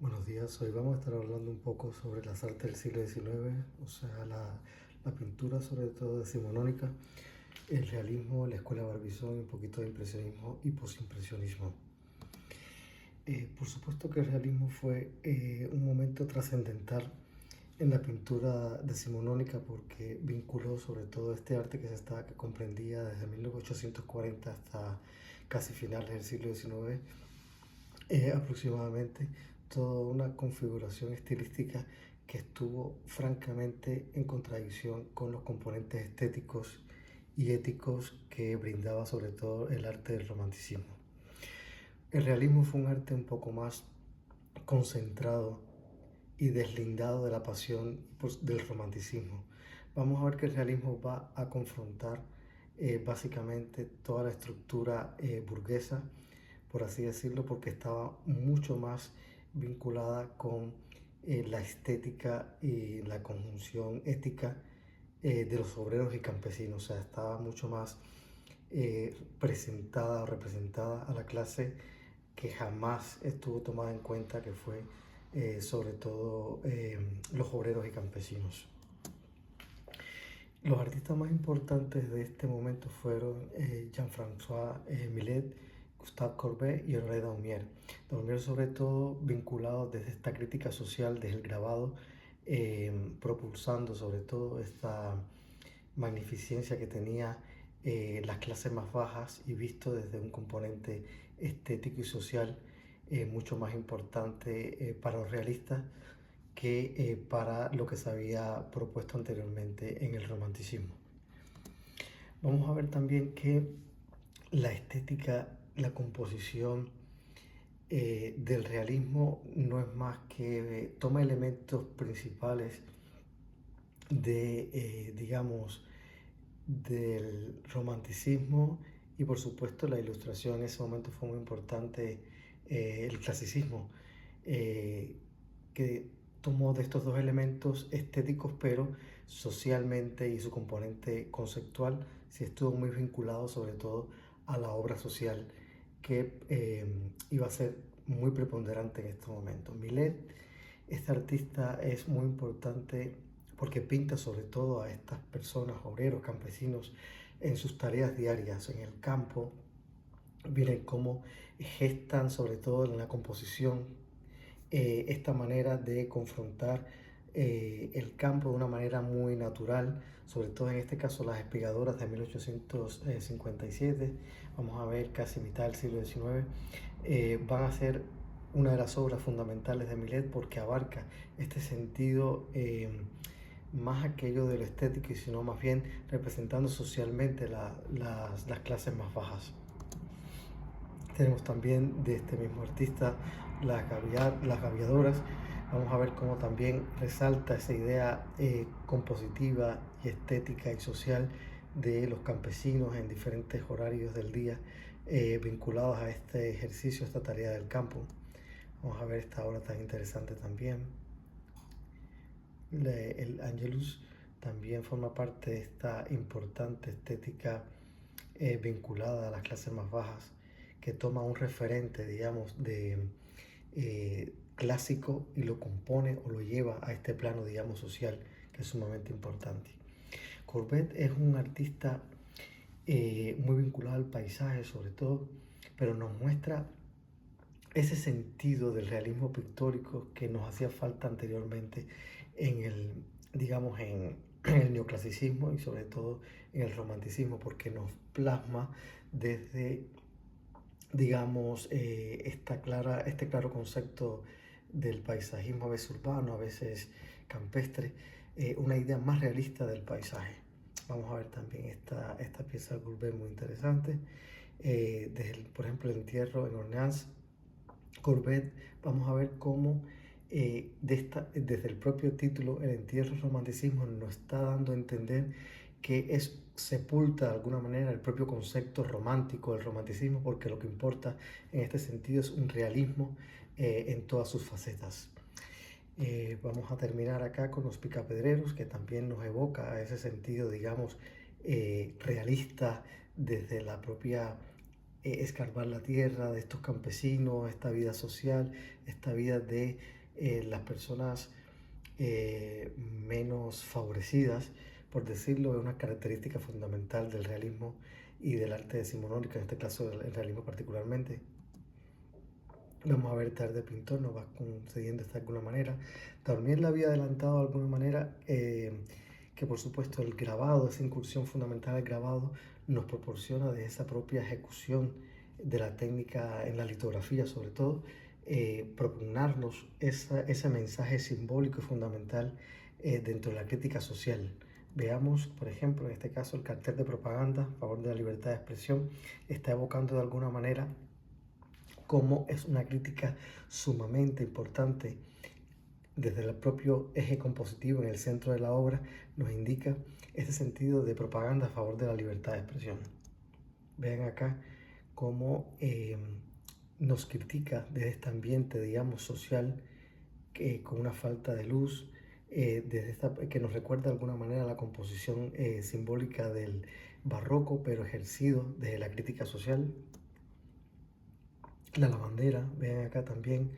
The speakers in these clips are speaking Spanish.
Buenos días, hoy vamos a estar hablando un poco sobre las artes del siglo XIX, o sea, la pintura sobre todo decimonónica, el realismo, la escuela Barbizon, un poquito de impresionismo y posimpresionismo. Por supuesto que el realismo fue un momento trascendental en la pintura decimonónica porque vinculó sobre todo este arte que comprendía desde 1840 hasta casi finales del siglo XIX, aproximadamente toda una configuración estilística que estuvo francamente en contradicción con los componentes estéticos y éticos que brindaba sobre todo el arte del romanticismo. El realismo fue un arte un poco más concentrado y deslindado de la pasión del romanticismo. Vamos a ver que el realismo va a confrontar básicamente toda la estructura burguesa, por así decirlo, porque estaba mucho más vinculada con la estética y la conjunción ética de los obreros y campesinos. O sea, estaba mucho más presentada o representada a la clase que jamás estuvo tomada en cuenta, que fue sobre todo los obreros y campesinos. Los artistas más importantes de este momento fueron Jean-François Millet, Gustave Courbet y Honoré Daumier. Daumier sobre todo vinculado desde esta crítica social, desde el grabado, propulsando sobre todo esta magnificencia que tenía las clases más bajas y visto desde un componente estético y social mucho más importante para los realistas que para lo que se había propuesto anteriormente en el romanticismo. Vamos a ver también que la estética, la composición del realismo no es más que toma elementos principales de, digamos, del romanticismo y por supuesto la ilustración en ese momento fue muy importante, el clasicismo, que tomó de estos dos elementos estéticos, pero socialmente y su componente conceptual sí estuvo muy vinculado sobre todo a la obra social que iba a ser muy preponderante en estos momentos. Millet, este artista es muy importante porque pinta sobre todo a estas personas, obreros, campesinos, en sus tareas diarias, en el campo. Miren cómo gestan sobre todo en la composición esta manera de confrontar el campo de una manera muy natural, sobre todo en este caso las espigadoras de 1857, vamos a ver casi mitad del siglo XIX, van a ser una de las obras fundamentales de Millet porque abarca este sentido más aquello de lo estético y sino más bien representando socialmente las clases más bajas. Tenemos también de este mismo artista las gaviadoras. Vamos a ver cómo también resalta esa idea compositiva y estética y social de los campesinos en diferentes horarios del día vinculados a este ejercicio, esta tarea del campo. Vamos a ver esta obra tan interesante también. El Angelus también forma parte de esta importante estética vinculada a las clases más bajas, que toma un referente, digamos, de clásico y lo compone o lo lleva a este plano, digamos, social, que es sumamente importante. Courbet es un artista muy vinculado al paisaje, sobre todo, pero nos muestra ese sentido del realismo pictórico que nos hacía falta anteriormente en el, digamos, en el neoclasicismo y sobre todo en el romanticismo, porque nos plasma desde, digamos, este claro concepto del paisajismo, a veces urbano, a veces campestre, una idea más realista del paisaje. Vamos a ver también esta pieza de Courbet muy interesante. Por ejemplo, el entierro en Orleans, Courbet, vamos a ver cómo desde el propio título, el entierro del romanticismo nos está dando a entender que sepulta de alguna manera el propio concepto romántico del romanticismo, porque lo que importa en este sentido es un realismo en todas sus facetas. Vamos a terminar acá con los picapedreros, que también nos evoca ese sentido, digamos, realista desde la propia escarbar la tierra, de estos campesinos, esta vida social, esta vida de las personas menos favorecidas, por decirlo, es una característica fundamental del realismo y del arte decimonónico, en este caso el realismo particularmente. Vamos a ver Tarde Pintor, nos va concediendo esto de alguna manera. También la había adelantado de alguna manera que por supuesto el grabado, esa incursión fundamental del grabado, nos proporciona de esa propia ejecución de la técnica en la litografía sobre todo, propugnarnos ese mensaje simbólico y fundamental dentro de la crítica social. Veamos, por ejemplo, en este caso el cartel de propaganda a favor de la libertad de expresión está evocando de alguna manera cómo es una crítica sumamente importante desde el propio eje compositivo en el centro de la obra, nos indica ese sentido de propaganda a favor de la libertad de expresión. Vean acá cómo nos critica desde este ambiente, digamos, social, con una falta de luz, que nos recuerda de alguna manera la composición simbólica del barroco, pero ejercido desde la crítica social. La lavandera, vean acá también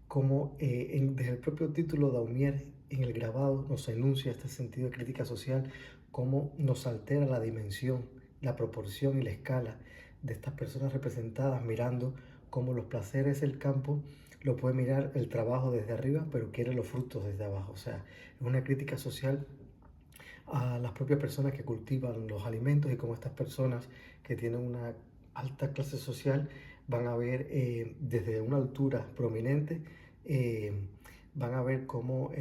cómo desde el propio título Daumier en el grabado nos enuncia este sentido de crítica social, cómo nos altera la dimensión, la proporción y la escala de estas personas representadas, mirando cómo los placeres del campo lo puede mirar el trabajo desde arriba, pero quiere los frutos desde abajo. O sea, es una crítica social a las propias personas que cultivan los alimentos y cómo estas personas que tienen una alta clase social van a ver desde una altura prominente, eh, van a ver cómo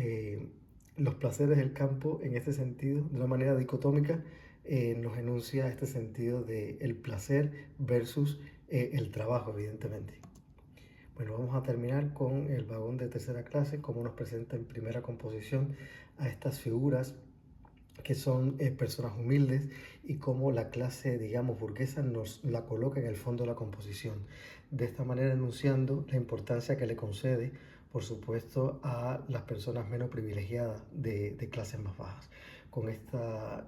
los placeres del campo en este sentido, de una manera dicotómica, nos enuncia este sentido de el placer versus el trabajo, evidentemente. Bueno, vamos a terminar con el vagón de tercera clase, cómo nos presenta en primera composición a estas figuras que son personas humildes y cómo la clase, digamos, burguesa nos la coloca en el fondo de la composición. De esta manera enunciando la importancia que le concede, por supuesto, a las personas menos privilegiadas de clases más bajas. Con esta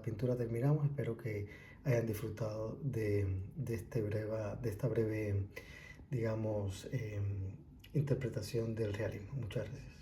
pintura terminamos. Espero que hayan disfrutado de esta breve, digamos, interpretación del realismo. Muchas gracias.